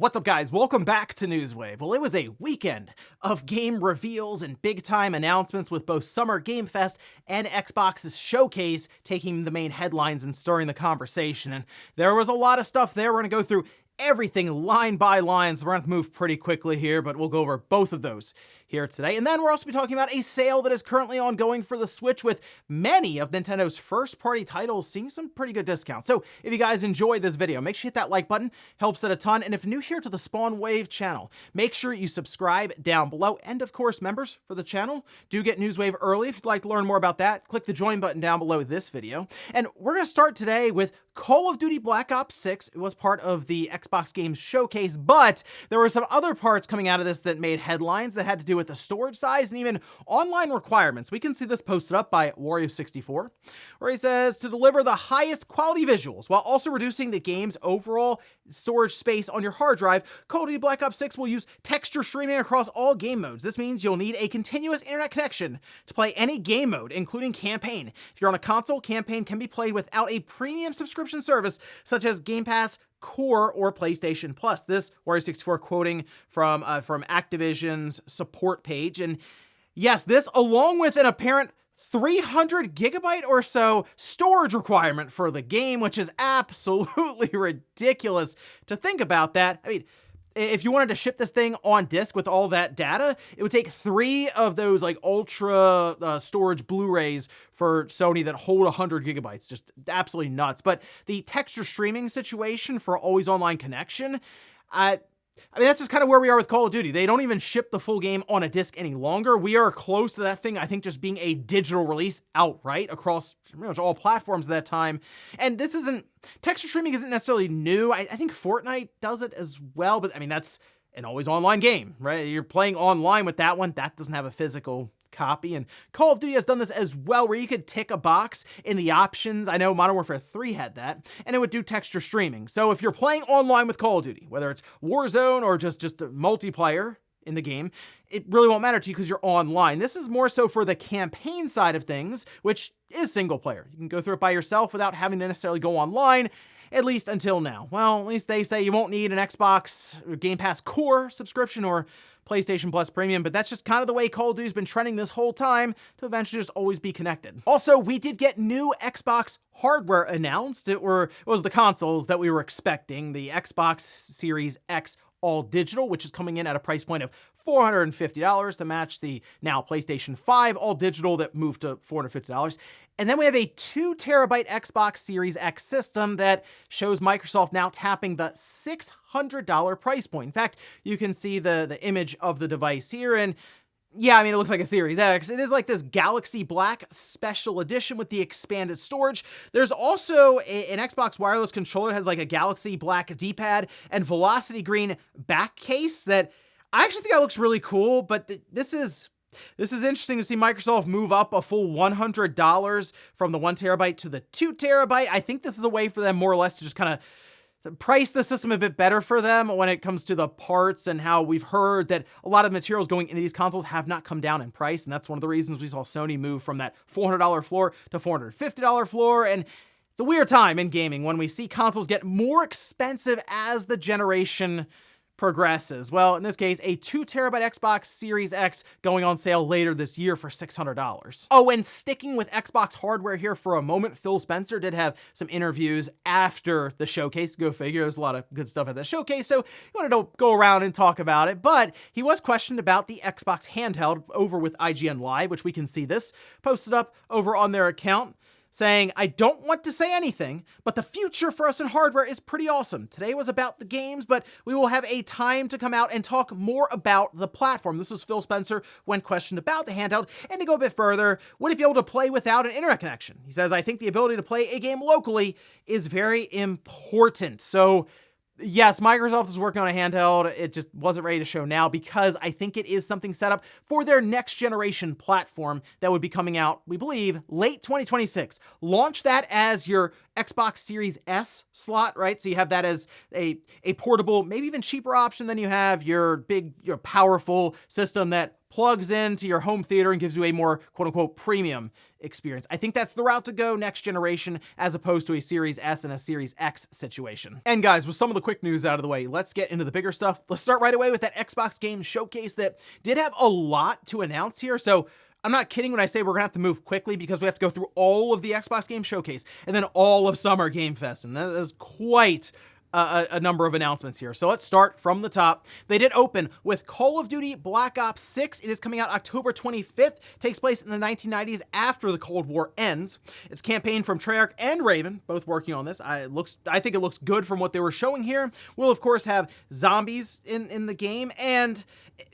What's up, guys? Welcome back to Newswave. Well, it was a weekend of game reveals and big-time announcements with both Summer Game Fest and Xbox's Showcase taking the main headlines and stirring the conversation. And there was a lot of stuff there. We're going to go through everything line by line, so we're going to move pretty quickly here, but we'll go over both of those here today. And then we'll also be talking about a sale that is currently ongoing for the Switch with many of Nintendo's first-party titles seeing some pretty good discounts. So if you guys enjoyed this video, make sure you hit that like button, helps it a ton. And if new here to the Spawn Wave channel, make sure you subscribe down below. And of course, members for the channel do get Newswave early. If you'd like to learn more about that, click the join button down below this video. And we're going to start today with Call of Duty Black Ops 6. It was part of the Xbox Games Showcase, but there were some other parts coming out of this that made headlines that had to do with the storage size and even online requirements. We can see this posted up by Wario64, where he says to deliver the highest quality visuals while also reducing the game's overall storage space on your hard drive, Call of Duty Black Ops 6 will use texture streaming across all game modes. This means you'll need a continuous internet connection to play any game mode, including campaign. If you're on a console, campaign can be played without a premium subscription service such as Game Pass, Core, or PlayStation Plus. This Wario64 quoting from Activision's support page. And yes, this along with an apparent 300 gigabyte or so storage requirement for the game, which is absolutely ridiculous to think about that. I mean, if you wanted to ship this thing on disk with all that data, it would take 3 of those like ultra storage Blu-rays for Sony that hold 100 gigabytes. Just absolutely nuts. But the texture streaming situation for always online connection, I mean, that's just kind of where we are with Call of Duty. They don't even ship the full game on a disc any longer. We are close to that thing, I think, just being a digital release outright across pretty much all platforms at that time. And this isn't, texture streaming isn't necessarily new. I think Fortnite does it as well, but I mean, that's an always online game, right? You're playing online with that one. That doesn't have a physical copy, and Call of Duty has done this as well, where you could tick a box in the options. I know Modern Warfare 3 had that, and it would do texture streaming. So if you're playing online with Call of Duty, whether it's Warzone or just the multiplayer in the game, it really won't matter to you because you're online. This is more so for the campaign side of things, which is single player. You can go through it by yourself without having to necessarily go online, at least until now. Well, at least they say you won't need an Xbox or Game Pass Core subscription or PlayStation Plus Premium, but that's just kind of the way Call of Duty's been trending this whole time to eventually just always be connected. Also, we did get new Xbox hardware announced. It was the consoles that we were expecting. The Xbox Series X all digital, which is coming in at a price point of $450 to match the now PlayStation 5 all digital that moved to $450. And then we have a 2 terabyte Xbox Series X system that shows Microsoft now tapping the $600 price point. In fact, you can see the image of the device here, and yeah, I mean, it looks like a Series X. It is like this Galaxy Black special edition with the expanded storage. There's also an Xbox wireless controller that has like a Galaxy Black D-pad and Velocity Green back case that I actually think that looks really cool, but this is interesting to see Microsoft move up a full $100 from the 1 terabyte to the 2 terabyte. I think this is a way for them more or less to just kind of price the system a bit better for them when it comes to the parts, and how we've heard that a lot of materials going into these consoles have not come down in price. And that's one of the reasons we saw Sony move from that $400 floor to $450 floor. And it's a weird time in gaming when we see consoles get more expensive as the generation progresses. Well, in this case, a 2 terabyte Xbox Series X going on sale later this year for $600. Oh, and sticking with Xbox hardware here for a moment, Phil Spencer did have some interviews after the showcase. Go figure, there's a lot of good stuff at the showcase, so he wanted to go around and talk about it, but he was questioned about the Xbox Handheld over with IGN Live, which we can see this posted up over on their account, saying, "I don't want to say anything, but the future for us in hardware is pretty awesome. Today was about the games, but we will have a time to come out and talk more about the platform." This was Phil Spencer when questioned about the handheld, and to go a bit further, would it be able to play without an internet connection? He says, "I think the ability to play a game locally is very important." So yes, Microsoft is working on a handheld. It just wasn't ready to show now because I think it is something set up for their next generation platform that would be coming out, we believe, late 2026. Launch that as your Xbox Series S slot, right? So you have that as a portable, maybe even cheaper option than you have your powerful system that plugs into your home theater and gives you a more quote-unquote premium experience. I think that's the route to go next generation as opposed to a Series S and a Series X situation. And guys, with some of the quick news out of the way, let's get into the bigger stuff. Let's start right away with that Xbox Game Showcase that did have a lot to announce here. So I'm not kidding when I say we're gonna have to move quickly because we have to go through all of the Xbox Game Showcase and then all of Summer Game Fest. And that is quite a number of announcements here. So let's start from the top. They did open with Call of Duty Black Ops 6. It is coming out October 25th. Takes place in the 1990s after the Cold War ends. It's campaign from Treyarch and Raven, both working on this. I think it looks good from what they were showing here. We'll of course have zombies in the game, and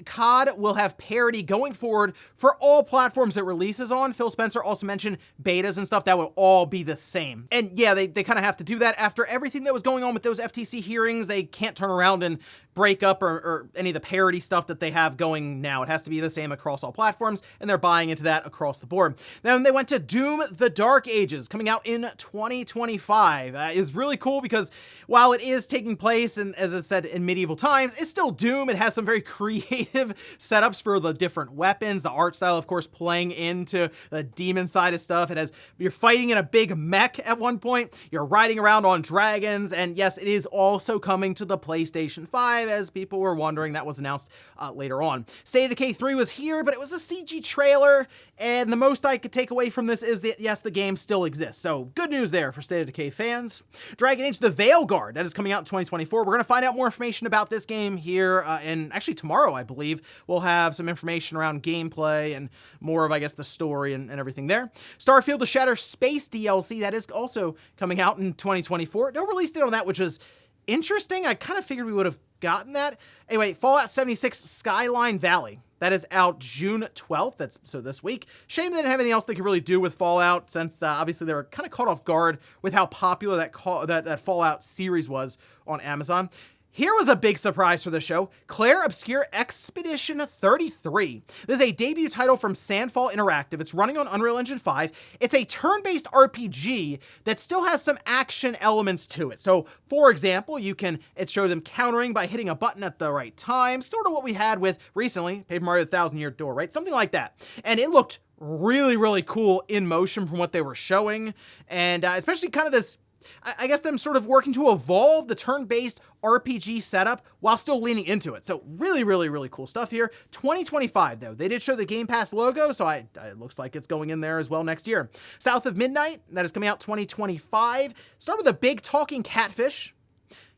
COD will have parity going forward for all platforms it releases on. Phil Spencer also mentioned betas and stuff that will all be the same. And yeah, they kind of have to do that after everything that was going on with those FTC hearings. They can't turn around and break up or any of the parity stuff that they have going now. It has to be the same across all platforms, and they're buying into that across the board. Then they went to Doom: The Dark Ages, coming out in 2025. It's really cool because while it is taking place, and as I said, in medieval times, it's still Doom. It has some very creative setups for the different weapons, the art style, of course, playing into the demon side of stuff. You're fighting in a big mech at one point, you're riding around on dragons, and yes, it is also coming to the PlayStation 5, as people were wondering. That was announced later on. State of Decay 3 was here, but it was a CG trailer, and the most I could take away from this is that, yes, the game still exists. So good news there for State of Decay fans. Dragon Age: The Veilguard, that is coming out in 2024. We're going to find out more information about this game here, and actually tomorrow, I believe, we'll have some information around gameplay and more of, I guess, the story and everything there. Starfield: The Shattered Space DLC, that is also coming out in 2024. No release date on that, which was interesting. I kind of figured we would have gotten that. Anyway, Fallout 76 Skyline Valley. That is out June 12th. That's so this week. Shame they didn't have anything else they could really do with Fallout, since obviously they were kind of caught off guard with how popular that Fallout series was on Amazon. Here was a big surprise for the show. Claire Obscure Expedition 33. This is a debut title from Sandfall Interactive. It's running on Unreal Engine 5. It's a turn-based RPG that still has some action elements to it. So, for example, it showed them countering by hitting a button at the right time, sort of what we had with recently, Paper Mario: The Thousand Year Door, right? Something like that. And it looked really, really cool in motion from what they were showing. And especially kind of this, I guess, them sort of working to evolve the turn-based RPG setup while still leaning into it. So really, really, really cool stuff here. 2025, though. They did show the Game Pass logo, so it looks like it's going in there as well next year. South of Midnight, that is coming out 2025. Start with a big talking catfish.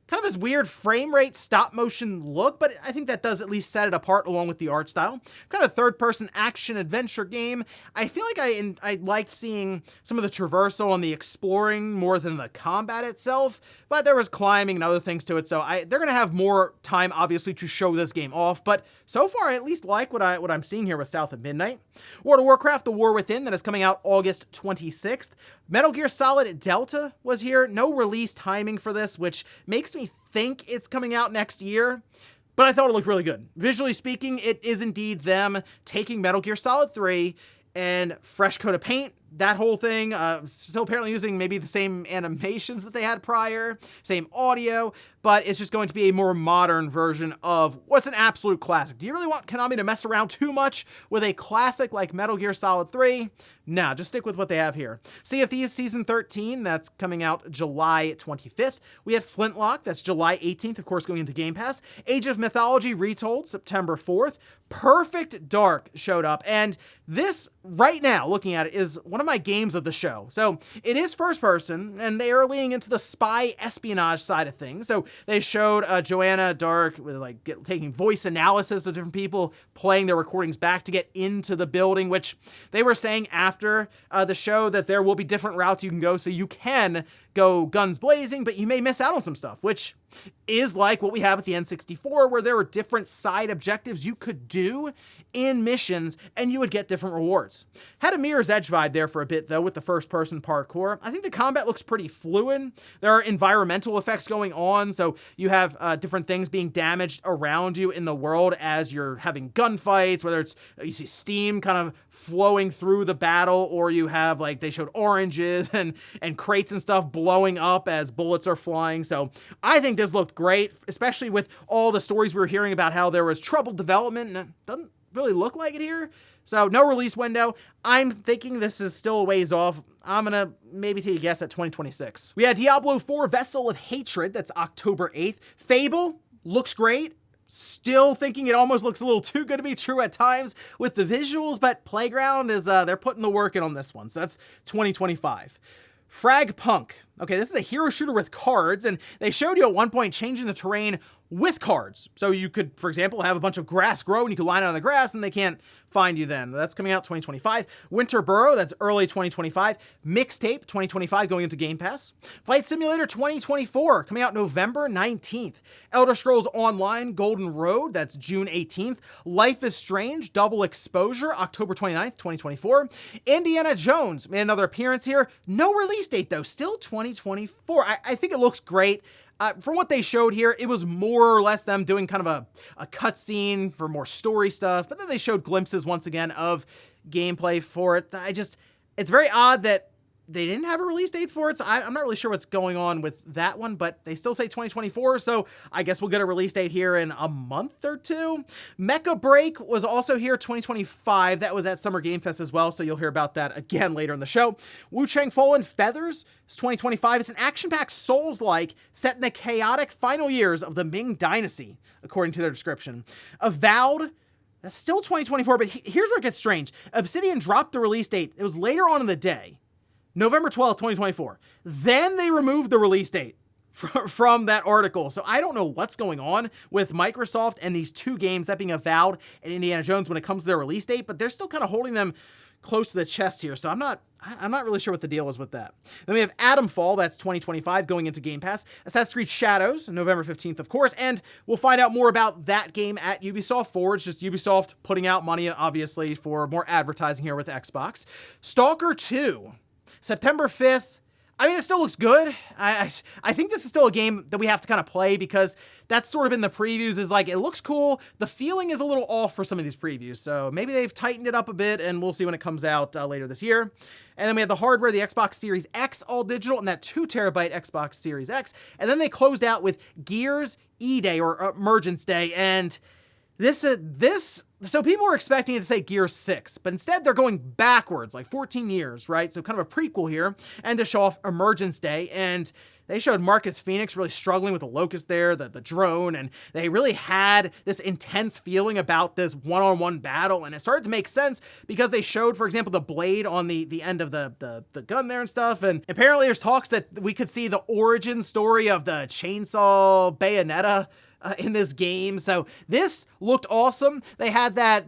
Kind of this weird frame rate stop motion look, but I think that does at least set it apart along with the art style. Kind of a third person action adventure game. I feel like I liked seeing some of the traversal and the exploring more than the combat itself, but there was climbing and other things to it, so they're gonna have more time obviously to show this game off, but so far I at least like what I'm seeing here with South of Midnight. World of Warcraft: The War Within, that is coming out August 26th. Metal Gear Solid Delta was here. No release timing for this, which makes me think it's coming out next year, but I thought it looked really good. Visually speaking, it is indeed them taking Metal Gear Solid 3 and fresh coat of paint, that whole thing, still apparently using maybe the same animations that they had prior, same audio, but it's just going to be a more modern version of what's an absolute classic. Do you really want Konami to mess around too much with a classic like Metal Gear Solid 3? Nah, just stick with what they have here. Sea of Thieves Season 13, that's coming out July 25th. We have Flintlock, that's July 18th, of course, going into Game Pass. Age of Mythology Retold, September 4th. Perfect Dark showed up, and this, right now, looking at it, is one of my games of the show. So it is first person, and they are leaning into the spy espionage side of things. So they showed Joanna Dark with taking voice analysis of different people, playing their recordings back to get into the building, which they were saying after the show that there will be different routes you can go, so you can go guns blazing, but you may miss out on some stuff, which is like what we have at the N64, where there were different side objectives you could do in missions, and you would get different rewards. Had a Mirror's Edge vibe there for a bit, though, with the first-person parkour. I think the combat looks pretty fluid. There are environmental effects going on, so you have different things being damaged around you in the world as you're having gunfights, whether it's, you see steam kind of flowing through the battle, or you have, they showed oranges and crates and stuff blowing up as bullets are flying. So I think this looked great, especially with all the stories we were hearing about how there was troubled development, and it doesn't really look like it here. So no release window. I'm thinking this is still a ways off. I'm gonna maybe take a guess at 2026. We had Diablo 4 Vessel of Hatred. That's October 8th. Fable looks great. Still thinking it almost looks a little too good to be true at times with the visuals, but Playground is, they're putting the work in on this one. So that's 2025. Frag Punk. Okay, this is a hero shooter with cards, and they showed you at one point changing the terrain with cards. So you could, for example, have a bunch of grass grow and you could line it on the grass and they can't find you then. That's coming out 2025. Winter Burrow, that's early 2025. Mixtape 2025 going into Game Pass. Flight Simulator 2024 coming out November 19th. Elder Scrolls Online Golden Road, that's June 18th. Life is Strange Double Exposure, October 29th, 2024. Indiana Jones made another appearance here. No release date though, still 2024. I think it looks great. From what they showed here, it was more or less them doing kind of a cutscene for more story stuff, but then they showed glimpses once again of gameplay for it. It's very odd that they didn't have a release date for it, so I'm not really sure what's going on with that one, but they still say 2024, so I guess we'll get a release date here in a month or two. Mecha Break was also here 2025. That was at Summer Game Fest as well, so you'll hear about that again later in the show. Wu Chang Fallen Feathers is 2025. It's an action-packed Souls-like set in the chaotic final years of the Ming Dynasty, according to their description. Avowed, that's still 2024, but here's where it gets strange. Obsidian dropped the release date. It was later on in the day. November 12th, 2024. Then they removed the release date from that article. So I don't know what's going on with Microsoft and these two games, that being Avowed and Indiana Jones, when it comes to their release date, but they're still kind of holding them close to the chest here. So I'm not really sure what the deal is with that. Then we have Atomfall, that's 2025, going into Game Pass. Assassin's Creed Shadows, November 15th, of course, and we'll find out more about that game at Ubisoft Forward. Just Ubisoft putting out money, obviously, for more advertising here with Xbox. Stalker 2. September 5th. I mean, it still looks good. I think this is still a game that we have to kind of play because that's sort of in the previews is like, it looks cool. The feeling is a little off for some of these previews. So maybe they've tightened it up a bit and we'll see when it comes out later this year. And then we have the hardware, the Xbox Series X all digital and that 2TB Xbox Series X. And then they closed out with Gears E-Day or Emergence Day. And so people were expecting it to say Gears 6, but instead they're going backwards, like 14 years, right? So kind of a prequel here, and to show off Emergence Day, and they showed Marcus Phoenix really struggling with the Locust there, the drone, and they really had this intense feeling about this one-on-one battle, and it started to make sense because they showed, for example, the blade on the end of the gun there and stuff, and apparently there's talks that we could see the origin story of the chainsaw Bayonetta in this game. So this looked awesome. They had that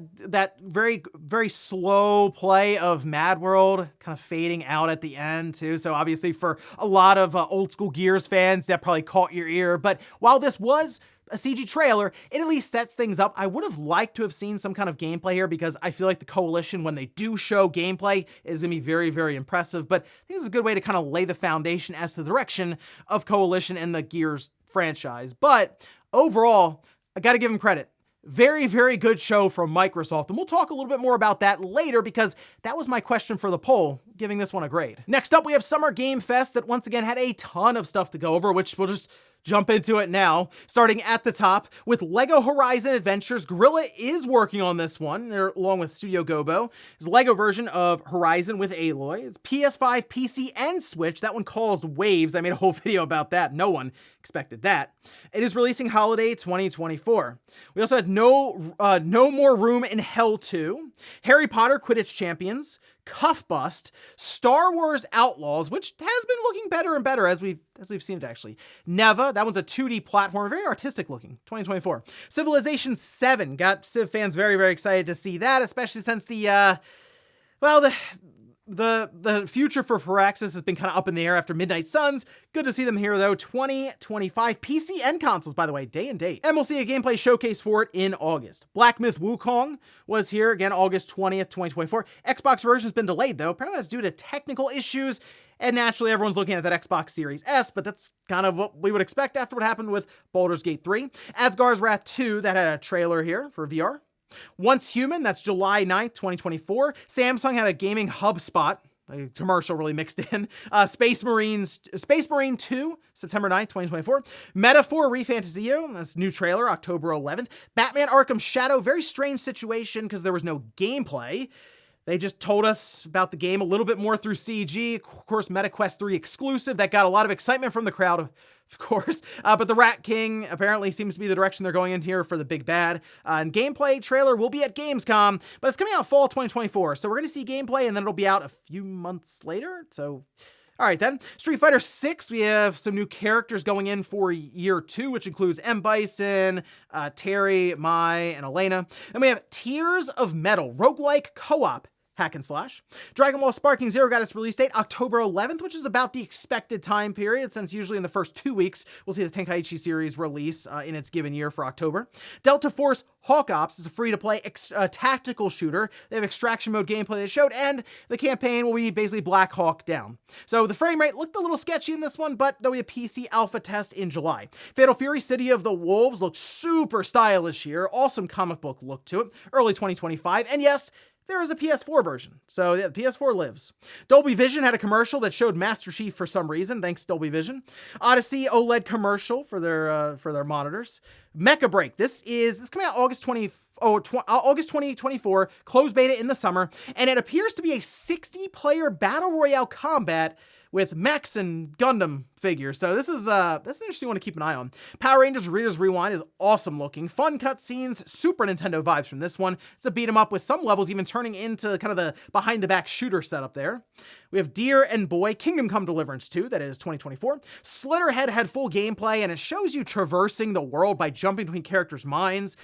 very, very slow play of Mad World kind of fading out at the end too. So obviously for a lot of old school Gears fans, that probably caught your ear. But while this was a CG trailer, it at least sets things up. I would have liked to have seen some kind of gameplay here because I feel like the Coalition, when they do show gameplay, is going to be very, very impressive. But I think this is a good way to kind of lay the foundation as to the direction of Coalition and the Gears franchise. But overall, I got to give them credit. Very, very good show from Microsoft. And we'll talk a little bit more about that later because that was my question for the poll, giving this one a grade. Next up, we have Summer Game Fest that once again had a ton of stuff to go over, which we'll just jump into it now, starting at the top with LEGO Horizon Adventures. Guerrilla is working on this one, they're along with Studio Gobo. It's a LEGO version of Horizon with Aloy. It's PS5, PC, and Switch. That one caused waves. I made a whole video about that. No one expected that. It is releasing holiday 2024. We also had No More Room in Hell 2, Harry Potter Quidditch Champions, Cuff Bust, Star Wars Outlaws, which has been looking better and better as we've seen it actually. Neva, that one's a 2D platform, very artistic looking, 2024. Civilization 7, got Civ fans very, very excited to see that, especially since the future for Firaxis has been kind of up in the air after Midnight Suns. Good to see them here though. 2025 PC and consoles, by the way, day and date. And we'll see a gameplay showcase for it in August. Black Myth Wukong was here again, August 20th, 2024. Xbox version's been delayed though. Apparently that's due to technical issues. And naturally everyone's looking at that Xbox Series S, but that's kind of what we would expect after what happened with Baldur's Gate 3. Asgard's Wrath 2, that had a trailer here for VR. Once Human, that's July 9th, 2024. Samsung had a gaming HubSpot a commercial really mixed in. Space Marine 2, September 9th, 2024. Metaphor Refantasio, that's new trailer, October 11th. Batman Arkham Shadow, very strange situation because there was no gameplay. They just told us about the game a little bit more through CG. Of course, MetaQuest 3 exclusive. That got a lot of excitement from the crowd, of course. But the Rat King apparently seems to be the direction they're going in here for the big bad. And gameplay trailer will be at Gamescom, but it's coming out fall 2024. So we're going to see gameplay, and then it'll be out a few months later. So, all right then. Street Fighter 6, we have some new characters going in for year 2, which includes M. Bison, Terry, Mai, and Elena. And we have Tears of Metal, roguelike co-op hack and slash. Dragon Ball Sparking Zero got its release date October 11th, which is about the expected time period, since usually in the first 2 weeks, we'll see the Tenkaichi series release in its given year for October. Delta Force Hawk Ops is a free-to-play tactical shooter. They have extraction mode gameplay they showed, and the campaign will be basically Black Hawk Down. So the frame rate looked a little sketchy in this one, but there'll be a PC alpha test in July. Fatal Fury City of the Wolves looks super stylish here. Awesome comic book look to it. Early 2025, and yes, there is a PS4 version, so yeah, the PS4 lives. Dolby Vision had a commercial that showed Master Chief for some reason, thanks to Dolby Vision. Odyssey OLED commercial for their monitors. Mecha Break, this coming out August 2024, closed beta in the summer, and it appears to be a 60-player battle royale combat with mechs and Gundam figures. So that's an interesting one to keep an eye on. Power Rangers Reader's Rewind is awesome looking. Fun cutscenes, Super Nintendo vibes from this one. It's a beat 'em up with some levels even turning into kind of the behind the back shooter setup there. We have Deer and Boy, Kingdom Come Deliverance 2, that is 2024. Slitterhead had full gameplay, and it shows you traversing the world by jumping between characters' minds.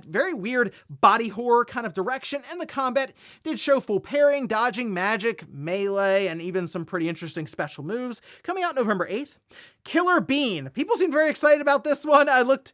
Very weird body horror kind of direction, and the combat did show full parrying, dodging, magic, melee, and even some pretty interesting special moves. Coming out November 8th. Killer Bean. People seem very excited about this one. I looked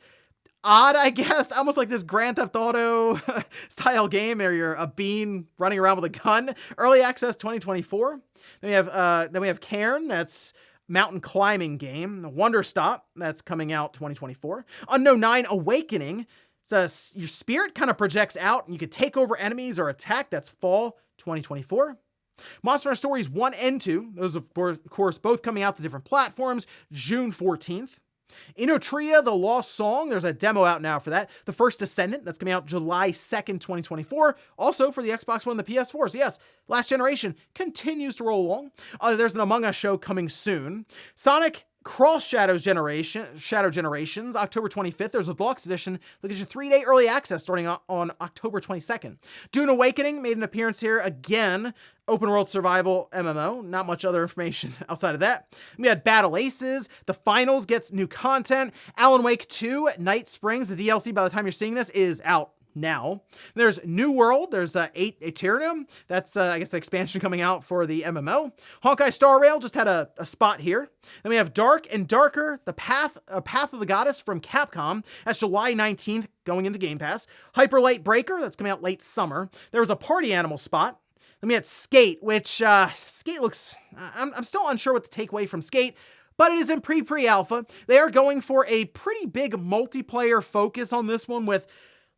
odd, I guess, almost like this Grand Theft Auto style game where you're a bean running around with a gun. Early access 2024. Then we have Cairn, that's mountain climbing game. Wonder Stop, that's coming out 2024. Unknown 9 Awakening. Your spirit kind of projects out and you could take over enemies or attack. That's fall 2024. Monster Hunter Stories 1 and 2, those of course both coming out to different platforms, June 14th. Inotria, The Lost Song, there's a demo out now for that. The First Descendant, that's coming out July 2nd, 2024, also for the Xbox One and the PS4. So yes, Last Generation continues to roll along. There's an Among Us show coming soon. Sonic Cross Shadow Generations, October 25th. There's a deluxe edition that gives you 3-day early access starting on October 22nd. Dune Awakening made an appearance here again. Open world survival MMO. Not much other information outside of that. We had Battle Aces. The Finals gets new content. Alan Wake 2, Night Springs. The DLC, by the time you're seeing this, is out now. There's New World. There's 8 Eternium. That's, I guess, the expansion coming out for the MMO. Honkai Star Rail just had a spot here. Then we have Dark and Darker, The Path of the Goddess from Capcom. That's July 19th, going into Game Pass. Hyper Light Breaker, that's coming out late summer. There was a Party Animal spot. Then we had Skate, which, Skate looks, I'm still unsure what to take away from Skate, but it is in pre-alpha. They are going for a pretty big multiplayer focus on this one with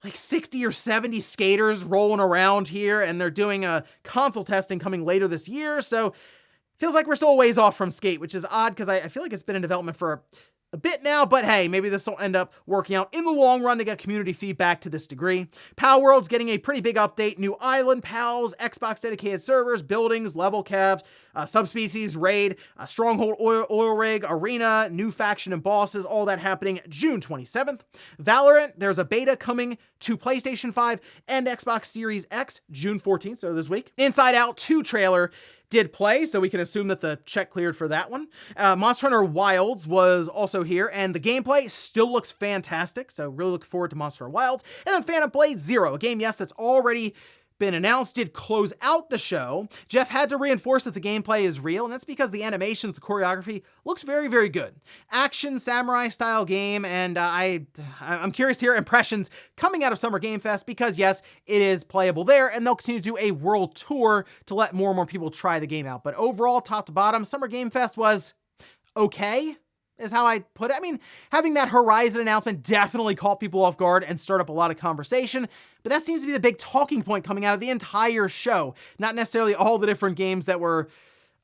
like 60 or 70 skaters rolling around here, and they're doing a console testing coming later this year, so feels like we're still a ways off from Skate, which is odd because I feel like it's been in development for a bit now, but hey, maybe this will end up working out in the long run to get community feedback to this degree. Pal World's getting a pretty big update. New island pals, Xbox dedicated servers, buildings, level caps, subspecies, raid, stronghold oil rig, arena, new faction and bosses, all that happening June 27th. Valorant, there's a beta coming to PlayStation 5 and Xbox Series X June 14th, so this week. Inside Out 2 trailer did play, so we can assume that the check cleared for that one. Monster Hunter Wilds was also here, and the gameplay still looks fantastic, so really looking forward to Monster Hunter Wilds. And then Phantom Blade Zero, a game, yes, that's already been announced, did close out the show. Jeff had to reinforce that the gameplay is real, and that's because the animations, the choreography looks very, very good. Action, samurai style game, and I'm curious to hear impressions coming out of Summer Game Fest because yes, it is playable there, and they'll continue to do a world tour to let more and more people try the game out. But overall, top to bottom, Summer Game Fest was okay. is how I put it. I mean, having that Horizon announcement definitely caught people off guard and stirred up a lot of conversation, but that seems to be the big talking point coming out of the entire show, not necessarily all the different games that were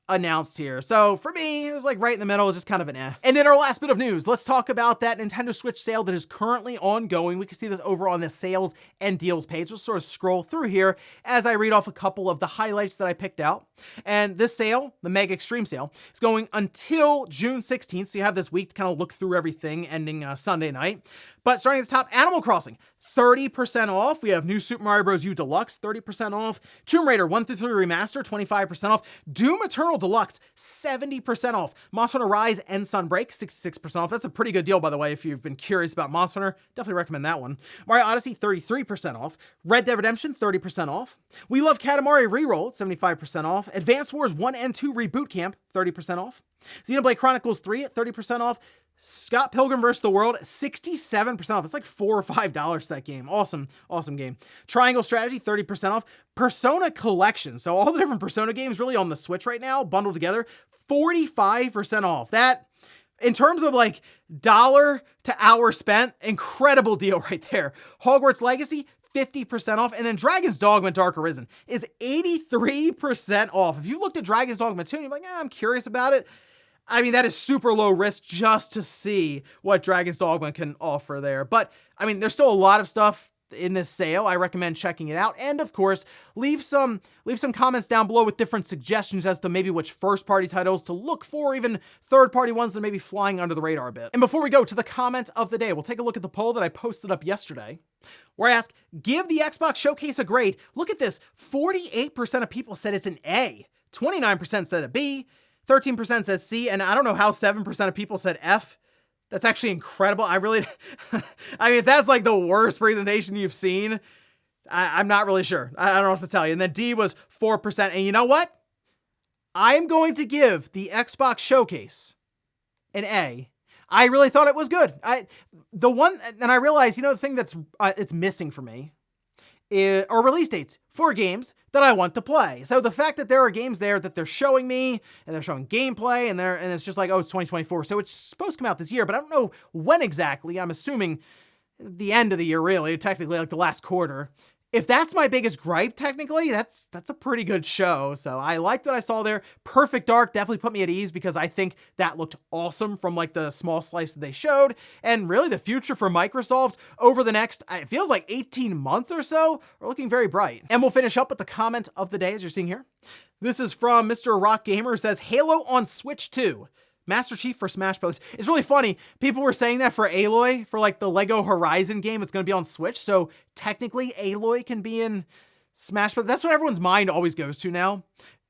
announced here. So for me, it was like right in the middle. It was just kind of an eh. And in our last bit of news, let's talk about that Nintendo Switch sale that is currently ongoing. We can see this over on the sales and deals page. We'll sort of scroll through here as I read off a couple of the highlights that I picked out. And this sale, the Mega Extreme sale, is going until June 16th. So you have this week to kind of look through everything, ending Sunday night. But starting at the top, Animal Crossing, 30% off. We have New Super Mario Bros. U Deluxe, 30% off. Tomb Raider 1 through 3 Remaster, 25% off. Doom Eternal Deluxe, 70% off. Monster Hunter Rise and Sunbreak, 66% off. That's a pretty good deal, by the way, if you've been curious about Monster Hunter. Definitely recommend that one. Mario Odyssey, 33% off. Red Dead Redemption, 30% off. We Love Katamari Reroll, 75% off. Advance Wars 1 and 2 Reboot Camp, 30% off. Xenoblade Chronicles 3 at 30% off. Scott Pilgrim vs. the World, 67% off. That's like $4 or $5 that game. Awesome, awesome game. Triangle Strategy, 30% off. Persona Collection, so all the different Persona games really on the Switch right now, bundled together, 45% off. That, in terms of like dollar to hour spent, incredible deal right there. Hogwarts Legacy, 50% off. And then Dragon's Dogma Dark Arisen is 83% off. If you looked at Dragon's Dogma 2 and you're like, I'm curious about it, I mean, that is super low risk just to see what Dragon's Dogma can offer there. But, I mean, there's still a lot of stuff in this sale. I recommend checking it out. And, of course, leave some comments down below with different suggestions as to maybe which first-party titles to look for, even third-party ones that may be flying under the radar a bit. And before we go to the comment of the day, we'll take a look at the poll that I posted up yesterday, where I asked, give the Xbox Showcase a grade. Look at this. 48% of people said it's an A. 29% said a B. 13% said C, and I don't know how 7% of people said F. That's actually incredible. I mean, if that's like the worst presentation you've seen, I'm not really sure. I don't know what to tell you. And then D was 4%. And you know what? I'm going to give the Xbox Showcase an A. I really thought it was good. And I realized, the thing that's it's missing for me are release dates for games that I want to play. So the fact that there are games there that they're showing me and they're showing gameplay and it's just like, oh, it's 2024. So it's supposed to come out this year, but I don't know when exactly. I'm assuming the end of the year, really, technically like the last quarter. If that's my biggest gripe, technically, that's a pretty good show. So I liked what I saw there. Perfect Dark definitely put me at ease because I think that looked awesome from like the small slice that they showed. And really the future for Microsoft over the next, it feels like 18 months or so, are looking very bright. And we'll finish up with the comment of the day as you're seeing here. This is from Mr. Rock Gamer, who says, Halo on Switch 2. Master Chief for Smash Bros. It's really funny. People were saying that for Aloy, for like the Lego Horizon game, it's going to be on Switch. So technically Aloy can be in Smash Bros. That's what everyone's mind always goes to now.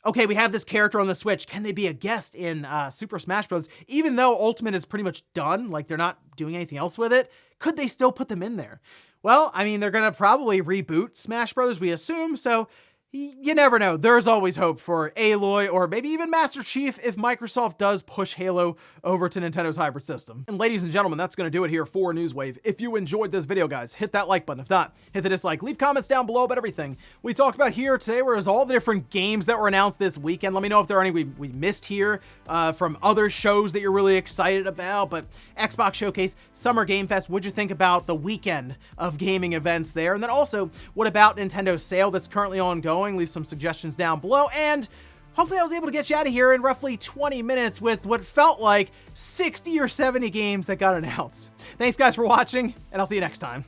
Okay, we have this character on the Switch. Can they be a guest in Super Smash Bros? Even though Ultimate is pretty much done, like they're not doing anything else with it, could they still put them in there? Well, I mean, they're going to probably reboot Smash Bros, we assume. So you never know. There's always hope for Aloy or maybe even Master Chief if Microsoft does push Halo over to Nintendo's hybrid system. And ladies and gentlemen, that's going to do it here for Newswave. If you enjoyed this video, guys, hit that like button. If not, hit the dislike. Leave comments down below about everything we talked about here today, whereas all the different games that were announced this weekend. Let me know if there are any we missed here from other shows that you're really excited about. But Xbox Showcase, Summer Game Fest, what'd you think about the weekend of gaming events there? And then also, what about Nintendo's sale that's currently ongoing? Leave some suggestions down below, and hopefully I was able to get you out of here in roughly 20 minutes with what felt like 60 or 70 games that got announced. Thanks guys for watching, and I'll see you next time.